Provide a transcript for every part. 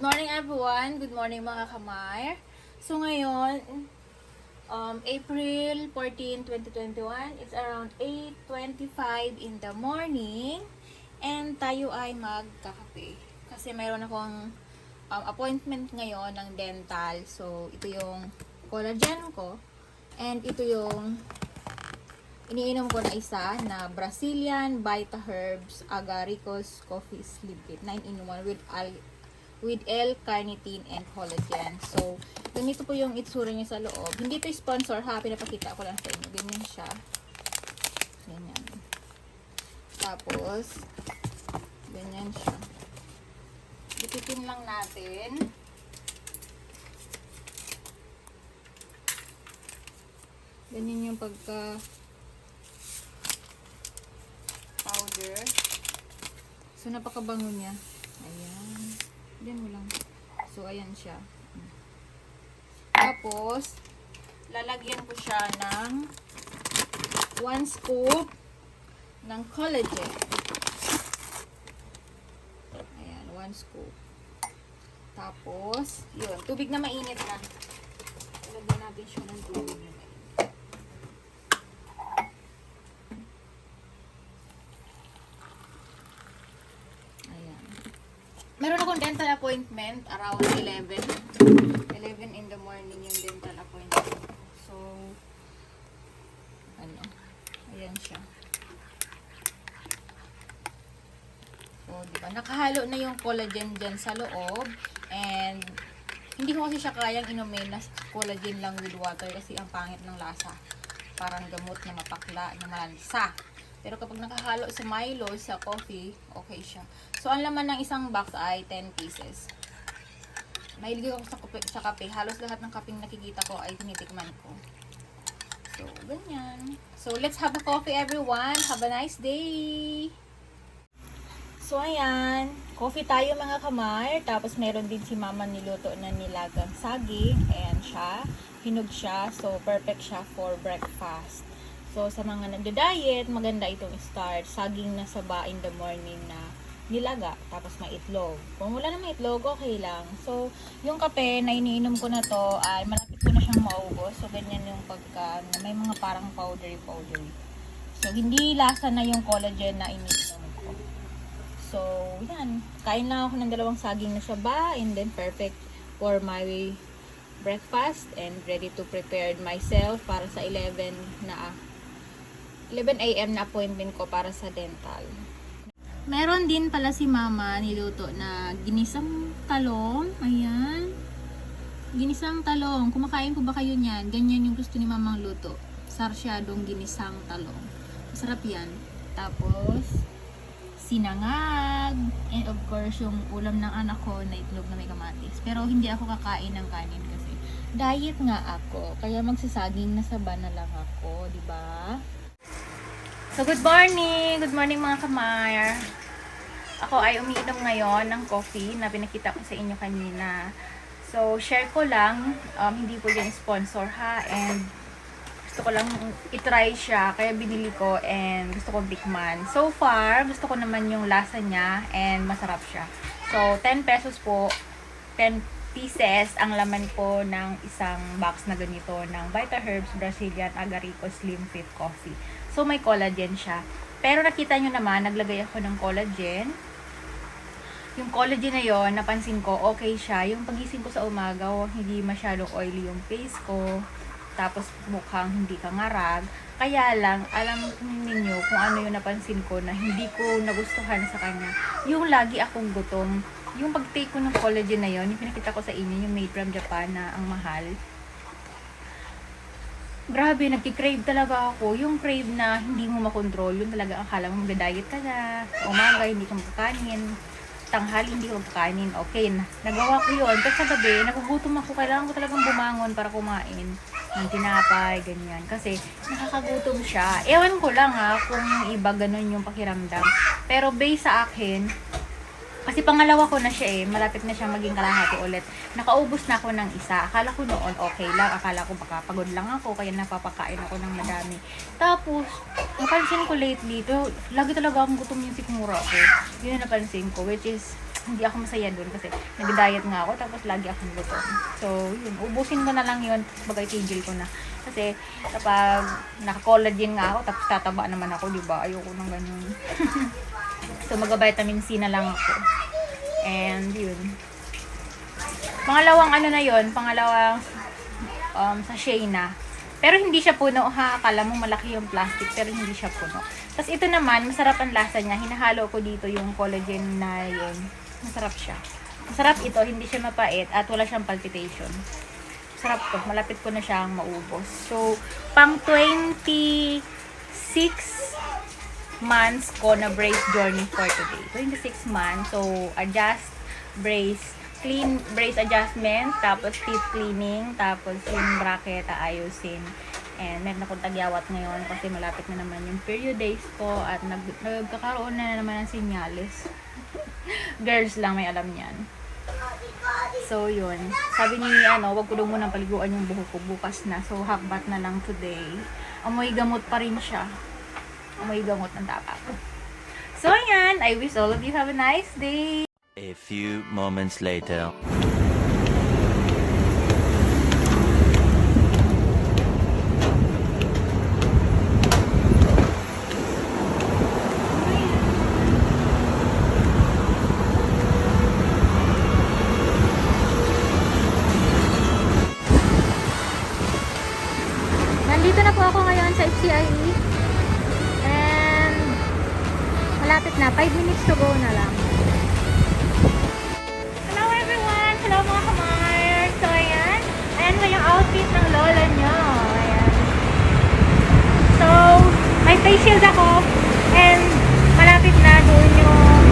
morning everyone! Good morning mga kamay! So ngayon, April 14, 2021, it's around 8:25 in the morning and tayo ay magkakape. Kasi mayroon akong appointment ngayon ng dental. So ito yung collagen ko and ito yung iniinom ko na isa na Brazilian Vita Herbs Agaricos Coffee Slim Kit 9-in-1 with L-carnitine and collagen. So, ganito po yung itsura niya sa loob. Hindi to sponsor ha, pinapakita ko lang sa inyo. Ganyan siya. Ganyan. Tapos, ganyan siya. Ititin lang natin. Ganyan yung pagka powder. So, napakabango niya. Ayan. Diyan mo lang. So, ayan siya. Tapos, lalagyan ko siya ng 1 scoop ng collagen. Ayan, 1 scoop. Tapos, yun. Tubig na mainit na. Lalagyan natin siya ng tubig na mainit. Meron akong dental appointment around 11 in the morning yung dental appointment. So, ano, ayan siya. So, diba, nakahalo na yung collagen dyan sa loob. And, hindi ko kasi siya kayang inumin na collagen lang with water kasi ang pangit ng lasa. Parang gamot na mapakla, na malansa. Pero kapag nakahalo sa Milo, sa coffee, okay siya. So, ang laman ng isang box ay 10 pieces. Mahilig ako sa kape. Halos lahat ng kapeng nakikita ko ay tinitikman ko. So, ganyan. So, let's have a coffee everyone. Have a nice day! So, ayan. Coffee tayo mga kamar. Tapos, meron din si mama niluto na nilagang saging. Ayan siya. Hinog siya. So, perfect siya for breakfast. So, sa mga nagda-diet, maganda itong start. Saging na saba in the morning na nilaga. Tapos may itlog. Kung wala na may itlog, okay lang. So, yung kape na iniinom ko na to, ay malapit ko na siyang maubos. So, ganyan yung pagka, may mga parang powdery. So, hindi lasa na yung collagen na iniinom ko. So, yan. Kain lang ako ng 2 saging na saba. And then, perfect for my breakfast. And ready to prepare myself para sa 11 a.m. na appointment ko para sa dental. Meron din pala si mama niluto na ginisang talong. Ayan. Ginisang talong. Kumakain po ba kayo niyan? Ganyan yung gusto ni mamang luto. Sarsyadong ginisang talong. Masarap yan. Tapos, sinangag. And of course, yung ulam ng anak ko na itlog na may kamatis. Pero hindi ako kakain ng kanin kasi diet nga ako. Kaya magsasaging na saba na lang ako. Diba? So, good morning! Good morning mga kamayar! Ako ay umiinom ngayon ng coffee na pinakita ko sa inyo kanina. So, share ko lang. Hindi po yan sponsor ha. And gusto ko lang itry siya. Kaya binili ko and gusto ko tikman. So far, gusto ko naman yung lasa niya and masarap siya. So, 10 pesos po. 10 pieces ang laman po ng isang box na ganito ng Vita Herbs Brazilian Agaricos Slim Fit Coffee. So, may collagen siya. Pero nakita nyo naman, naglagay ako ng collagen. Yung collagen na yon, napansin ko, okay siya. Yung pagising ko sa umaga, hindi masyadong oily yung face ko. Tapos, mukhang hindi ka ngarag. Kaya lang, alam ninyo kung ano yung napansin ko na hindi ko nagustuhan sa kanya. Yung lagi akong gutom. Yung pag-take ko ng collagen na yon, yung pinakita ko sa inyo, yung made from Japan na ang mahal. Grabe, nagki-crave talaga ako. Yung crave na hindi mo makontrol, yun talaga akala mo mag-diet ka na. Umaga, hindi ka magkakanin. Tanghali, hindi ka magkakanin. Okay na. Nagawa ko yun. Tapos sa gabi, nagugutom ako. Kailangan ko talagang bumangon para kumain ng tinapay, ganyan. Kasi nakakagutom siya. Ewan ko lang kung yung iba ganun yung pakiramdam. Pero based sa akin, kasi pangalawa ko na siya malapit na siya maging kalahati ulit. Nakaubos na ako ng isa. Akala ko noon okay lang. Akala ko baka pagod lang ako, kaya napapakain ako ng madami. Tapos, napansin ko lately, lagi talaga akong gutom yung sikmura ko. Yun na napansin ko, which is, hindi ako masaya dun kasi nag-diet nga ako tapos lagi akong gutom. So, yun, ubusin ko na lang yun, bagay tigil ko na. Kasi kapag naka-collagen nga ako tapos tataba naman ako, di ba? Ayoko ng ganyan. So, mag-vitamin C na lang ako. And yun. Pangalawang ano na yun, pangalawang sachet na. Pero hindi siya puno ha. Akala mo malaki yung plastic pero hindi siya puno. Tapos ito naman, masarap ang lasa niya. Hinahalo ko dito yung collagen na yun. Masarap siya. Masarap ito, hindi siya mapait at wala siyang palpitation. Masarap to. Malapit ko na siyang maubos. So, pang 26 months ko na brace journey for today. 26 months. So, adjust, brace, clean, brace adjustment, tapos teeth cleaning, tapos yung bracket aayusin. And meron akong tagyawat ngayon kasi malapit na naman yung period days ko at nagkakaroon na naman ng sinyalis. Girls lang may alam yan. So, yun. Sabi ni, wag ko daw munang paliguan yung buhok ko bukas na. So, hakbat na lang today. Amoy gamot pa rin siya. Amoy gamot ng tapa ko. So, yan. I wish all of you have a nice day. A few moments later. Nandito na po ako ngayon sa FCIE. And malapit na. 5 minutes to go na lang. Hello everyone! Hello mga kamar! So ayan. Ayan mo yung outfit ng lola nyo. Ayan. So, may face shield ako. And malapit na doon yung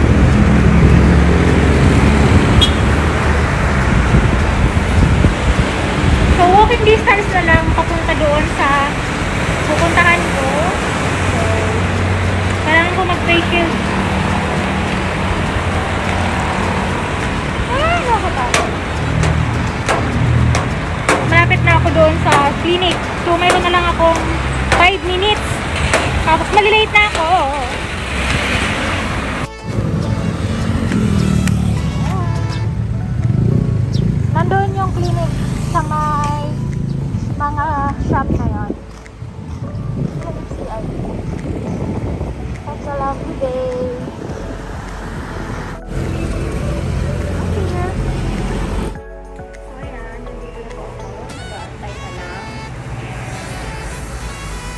so, walking distance na lang papunta doon sa pupuntahan ko. So, kailangan ko mag-face shield. Nakakatakot. Malapit na ako doon sa clinic. So, mayroon na lang akong 5 minutes. Tapos, malilate na ako. Nandun yung clinic sa may mga shop na yun. It's a lovely day. Okay na. So ayan, nandito na po ako. Nag-aantay ka lang.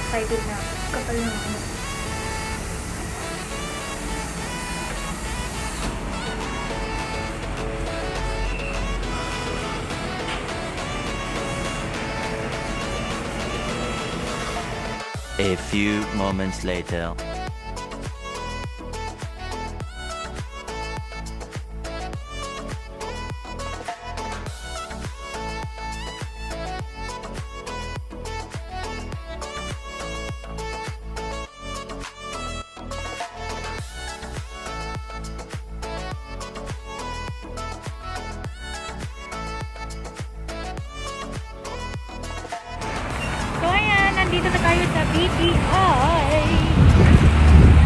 Excited na. Kapal na ako. A few moments later. So ayan, nandito na tayo sa BPI.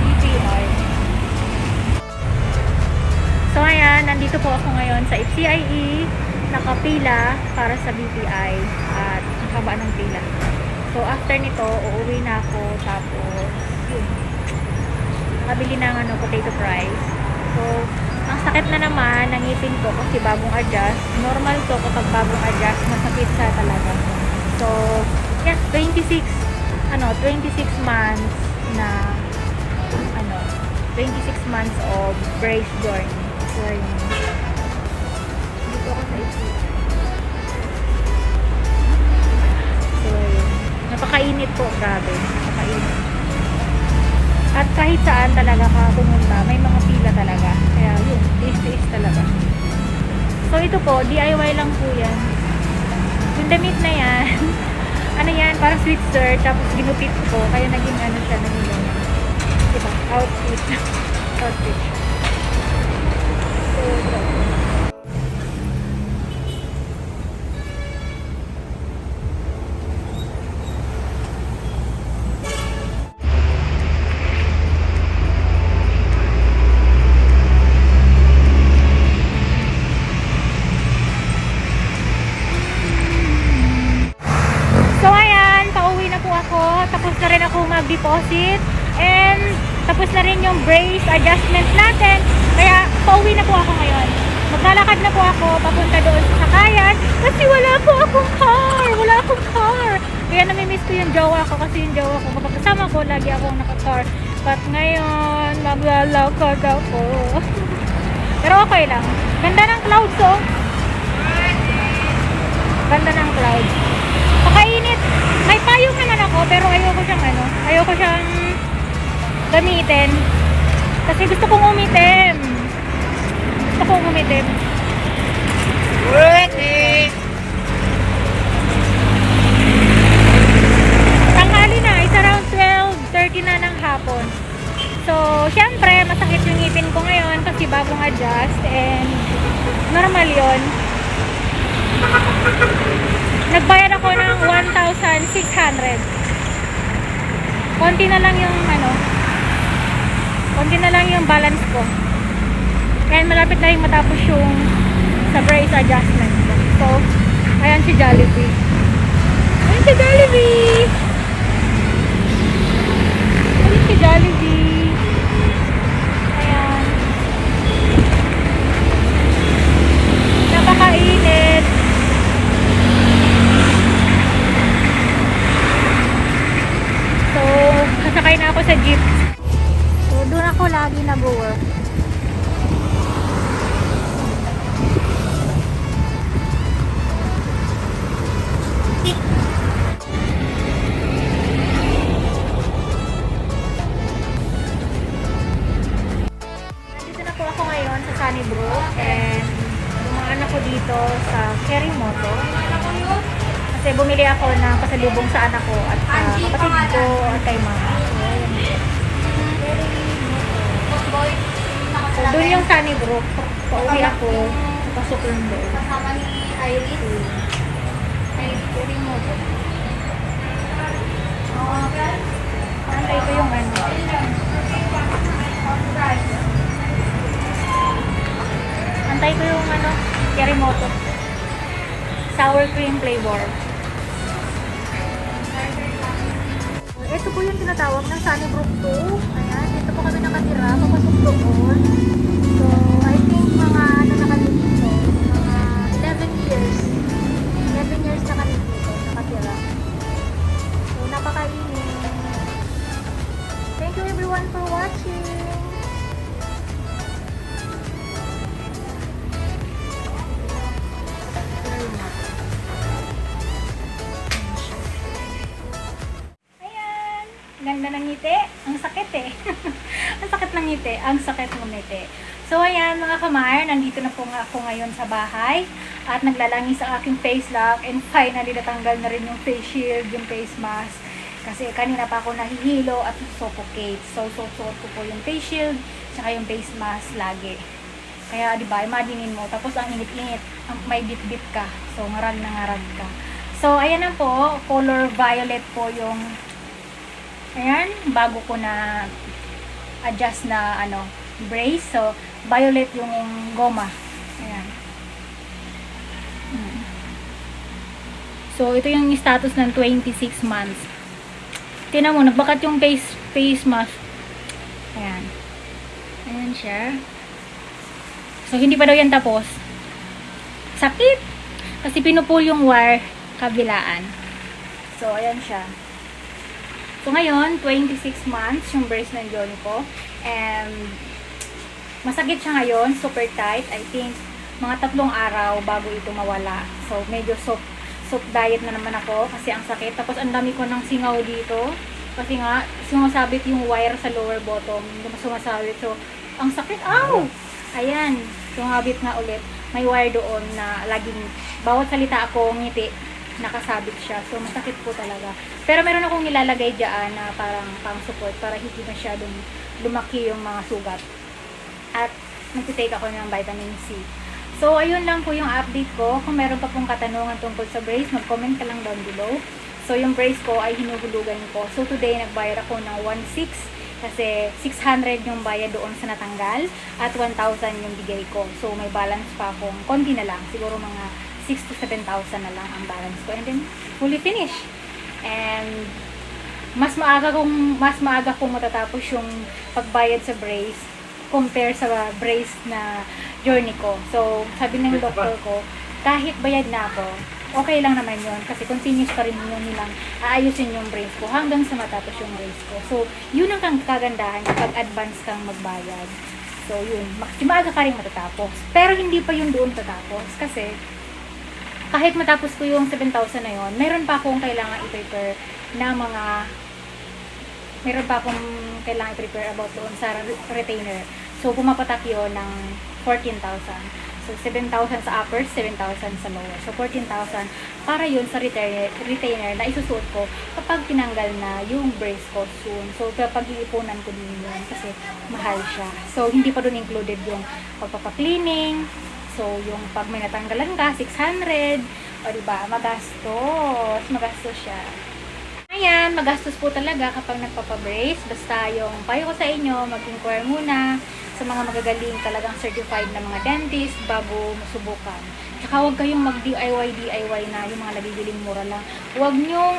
BPI. So ayan, nandito po ako ngayon sa FCIE. Nakapila para sa BPI. At ang haba ng pila. So after nito, uuwi na ako. Tapos, yun. Nakabili ng potato fries. So, ang sakit na naman ng ngipin ko kasi bagong adjust. Normal to kapag bagong adjust, masakit sa talaga. So, yeah, 26 months na 26 months of brace journey. So, yun. Dito ako sa isi. So, yun. Napakainit po, grabe. Napakainit. At kahit saan talaga ka pumunta, may mga pila talaga. Kaya yun, tiis-tiis talaga. So, ito po, DIY lang po yan. Yung damit na yan, ano yan, parang sweatshirt, tapos ginupit ko, kaya naging siya, naging diba, outfit. Outfit. So, mag-deposit. And tapos na rin yung brace adjustment natin. Kaya pauwi na po ako ngayon. Maglalakad na po ako papunta doon sa sakayan kasi wala po akong car. Wala akong car. Kaya namimiss ko yung jowa ko kasi yung jowa ko kapag kasama ko lagi akong naka-car. But ngayon maglalakad ako. Pero okay lang. Ganda ng clouds oh. Ganda ng clouds. Pakainit. May payong naman ako pero ayoko siyang gamitin. Kasi gusto kong umitim. Tanghali na. It's around 12:30 na ng hapon. So, syempre, masakit yung ngipin ko ngayon kasi bagong adjust and normal yon. Nagbayad ako ng 1,600. Konti na lang yung balance ko. Kaya malapit na yung matapos yung sa brace adjustment ko. So, ayan si Jollibee. Ayan si Jollibee. Ayan. Napakainit. So, kasakay na ako sa jeep. So, doon ako lagi nag-work. Nandito na po ako ngayon sa Sunnybrook and dumaan ako dito sa Kerimoto. Kasi bumili ako ng pasalubong sa anak ko at sa kapatid ko at kay mama. So, doon yung Sunnybrook. Pauwi ako. Pasok lang doon. Kasama ni Iris. Antay ko yung ano. Antay ko yung ano. Kerimoto. Sour cream flavor. Ito po yung tinatawag ng Sunnybrook 2. Ayan, dito po kami nakatira. Papasok doon. So, I think mga ano na kami dito. Mga 11 years. 11 years na kami dito nakatira. So, napakainit. Thank you everyone for watching. Ganda ng ngiti. Ang sakit eh. Ang sakit ng ngiti. Ang sakit ng ngiti. So, ayan mga kamar, nandito na po nga ako ngayon sa bahay at naglalangis ang aking face lock and finally natanggal na rin yung face shield, yung face mask. Kasi kanina pa ako nahihilo at suffocate. So, suot ko po yung face shield saka yung face mask lagi. Kaya, di ba, imadinin mo. Tapos, ang init-init. May bit-bit ka. So, ngarag na ngarag ka. So, ayan na po. Color violet po yung ayan, bago ko na adjust na ano, brace. So, violet yung goma. Ayan. So, ito yung status ng 26 months. Tingnan mo, nagbakat yung face mask. Ayan. Ayan siya. So, hindi pa daw yan tapos. Sakit! Kasi pinupull yung wire kabilaan. So, ayan siya. So, ngayon, 26 months yung brace ng Johnny ko. And, masakit siya ngayon. Super tight. I think, mga 3 araw bago ito mawala. So, medyo soft diet na naman ako kasi ang sakit. Tapos, ang dami ko ng singaw dito. Kasi nga, sumasabit yung wire sa lower bottom. Hindi sumasabit. So, ang sakit. Ow! Ayan. Sumabit nga ulit. May wire doon na laging, bawat salita ako, ngiti, nakasabit siya. So, masakit po talaga. Pero meron akong nilalagay dyan na parang pang-support para hindi masyadong lumaki yung mga sugat. At nagtitake ako ng vitamin C. So, ayun lang po yung update ko. Kung meron pa pong katanungan tungkol sa brace, mag-comment ka lang down below. So, yung brace ko ay hinuhulugan ko. So, today, nagbayad ako ng 1,600 kasi 600 yung bayad doon sa natanggal at 1,000 yung bigay ko. So, may balance pa akong konti na lang. Siguro mga 6,000 to 7,000 na lang ang balance ko. And then, fully finish. And, mas maaga kong matatapos yung pagbayad sa brace compare sa brace na journey ko. So, sabi ng doktor ko, kahit bayad na ako, okay lang naman yun kasi continuous pa rin yun nilang aayusin yung brace ko hanggang sa matapos yung brace ko. So, yun ang kagandahan kapag advance kang magbayad. So, yun. Maaga ka rin matatapos. Pero hindi pa yun doon tatapos kasi kahit matapos ko yung 7,000 na yun, meron pa akong kailangan i-prepare na meron pa akong kailangan i-prepare about doon sa retainer. So, pumapatak yun ng 14,000. So, 7,000 sa upper, 7,000 sa lower. So, 14,000 para yun sa retainer na isusuot ko kapag tinanggal na yung brace ko soon. So, kapag iipunan ko din yun kasi mahal siya. So, hindi pa dun included yung pagpapaklining. So, yung pag may natanggalan ka, 600. O, diba? Magastos siya. Ayan, magastos po talaga kapag nagpapabrace. Basta yung payo ko sa inyo, mag-inquire muna sa mga magagaling talagang certified na mga dentist bago masubukan. Tsaka huwag kayong mag-DIY na yung mga nabibiling mura lang. Huwag nyong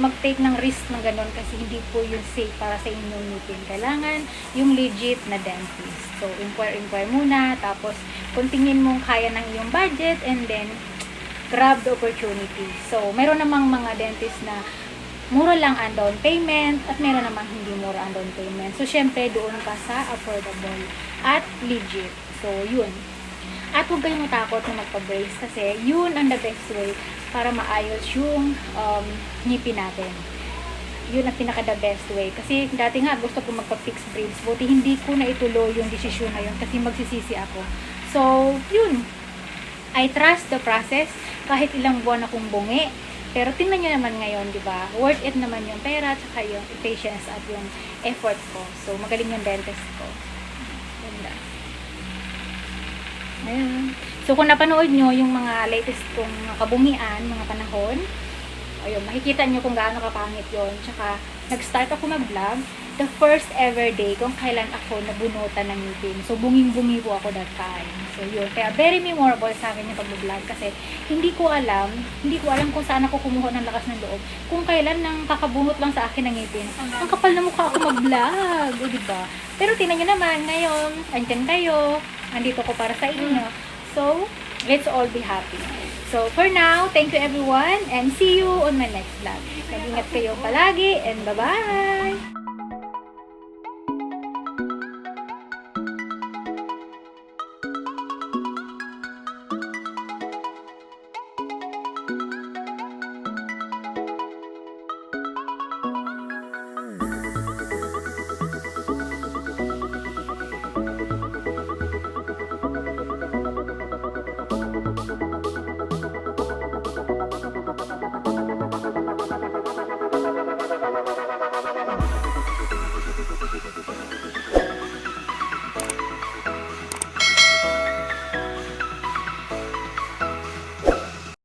mag-take ng risk ng ganun kasi hindi po yung safe para sa inyong ngipin. Kailangan yung legit na dentist. So, inquire muna. Tapos, kung tingin mong kaya ng iyong budget and then, grab the opportunity. So, meron namang mga dentist na mura lang ang down payment at meron namang hindi mura ang down payment. So, syempre, doon ka sa affordable at legit. So, yun. At huwag kayong matakot na magpa-brace kasi yun ang the best way para maayos yung ngipin natin. Yun ang pinaka-the best way. Kasi dati nga gusto ko magpa-fixed braids. Buti hindi ko na ituloy yung desisyon na yun kasi magsisisi ako. So, yun. I trust the process kahit ilang buwan akong bungi. Pero tingnan nyo naman ngayon, di ba? Worth it naman yung pera, tsaka yung patience at yung effort ko. So, magaling yung dentist ko. Ganda. Ayan. So, kung napanood nyo yung mga latest kong kabungian, mga panahon, ayun, makikita nyo kung gaano kapangit yon. Tsaka, nag-start ako mag-vlog the first ever day kung kailan ako nabunutan ng ngipin. So, bunging-bungi po ako that time. So, yun. Kaya, very memorable sa akin yung pag-vlog kasi hindi ko alam kung saan ako kumuha ng lakas ng loob. Kung kailan nang kakabunot lang sa akin ng ngipin. Ang kapal na mukha ako mag-vlog. O, diba? Pero, tingnan nyo naman, ngayon, andyan kayo. Andito ko para sa inyo. So, let's all be happy. So, for now, thank you everyone and see you on my next vlog. Mag-ingat kayo palagi and bye-bye!